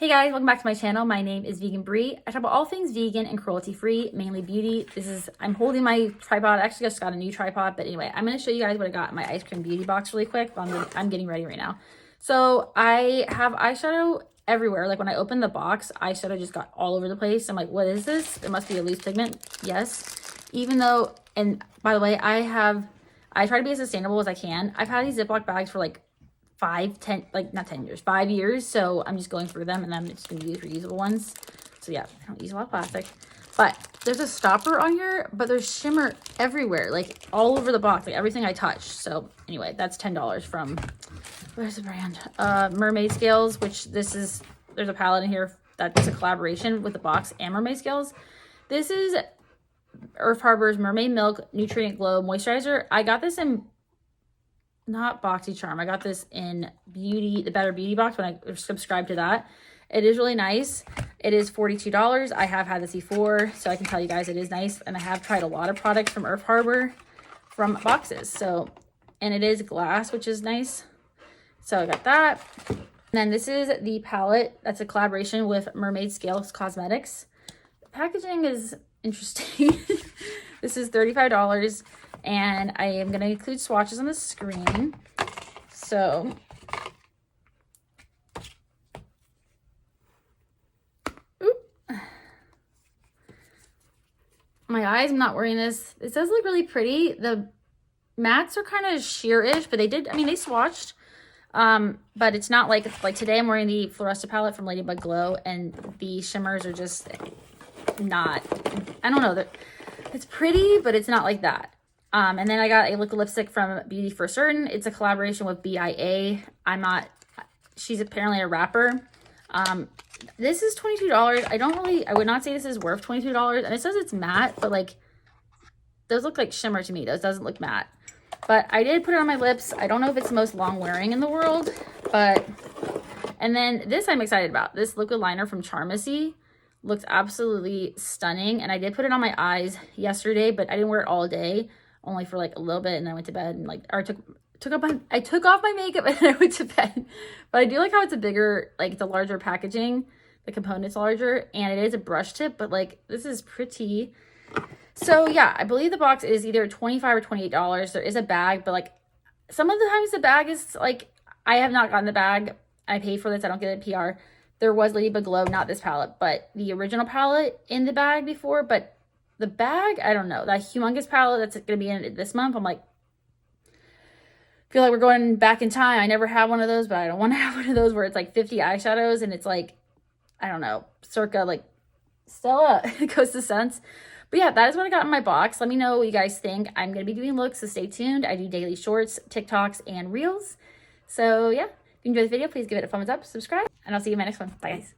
Hey guys, welcome back to my channel. My name is Vegan Brie. I talk about all things vegan and cruelty free, mainly beauty. I'm holding my tripod. I actually just got a new tripod, but anyway, I'm going to show you guys what I got in my ice cream beauty box really quick. I'm getting ready right now. So I have eyeshadow everywhere. Like when I opened the box, eyeshadow just got all over the place. I'm like, what is this? It must be a loose pigment. Yes. Even though, and by the way, I try to be as sustainable as I can. I've had these Ziploc bags for like 5 years. So I'm just going through them and I'm just going to use reusable ones. So yeah, I don't use a lot of plastic. But there's a stopper on here, but there's shimmer everywhere, like all over the box, like everything I touch. So anyway, that's $10 from, where's the brand? Mermaid Scales, which there's a palette in here that's a collaboration with the box and Mermaid Scales. This is Earth Harbor's Mermaid Milk Nutrient Glow Moisturizer. I got this in not BoxyCharm. I got this in the Better Beauty box when I subscribed to that. It is really nice. It is $42. I have had this before, so I can tell you guys it is nice. And I have tried a lot of products from Earth Harbor from boxes. So, and it is glass, which is nice. So I got that. And then this is the palette. That's a collaboration with Mermaid Scales Cosmetics. The packaging is interesting. This is $35. And I am going to include swatches on the screen. So, my eyes, I'm not wearing this. It does look really pretty. The mattes are kind of sheer-ish, but they swatched. But it's not like today I'm wearing the Floresta palette from Ladybug Glow, and the shimmers are just not, I don't know. It's pretty, but it's not like that. And then I got a liquid lipstick from Beauty for Certain. It's a collaboration with BIA. She's apparently a rapper. This is $22. I would not say this is worth $22. And it says it's matte, but like, those look like shimmer to me. Those doesn't look matte. But I did put it on my lips. I don't know if it's the most long wearing in the world, and then this I'm excited about. This liquid liner from Charmacy looks absolutely stunning. And I did put it on my eyes yesterday, but I didn't wear it all day. Only for like a little bit, and I went to bed and I took off my makeup and I went to bed. But I do like how it's a bigger, like it's a larger packaging, the component's larger, and it is a brush tip, but like this is pretty. So yeah, I believe the box is either $25 or $28. There is a bag, but like some of the times the bag is like, I have not gotten the bag. I paid for this, I don't get it PR. There was Ladybug Glow, not this palette, but the original palette in the bag before, but the bag, I don't know. That humongous palette that's going to be in it this month, I'm like, feel like we're going back in time. I never had one of those, but I don't want to have one of those where it's like 50 eyeshadows and it's like, I don't know, circa like Stella Ghost of Sense. But yeah, that is what I got in my box. Let me know what you guys think. I'm going to be doing looks, so stay tuned. I do daily shorts, TikToks, and Reels. So yeah, if you enjoyed the video, please give it a thumbs up, subscribe, and I'll see you in my next one. Bye, guys.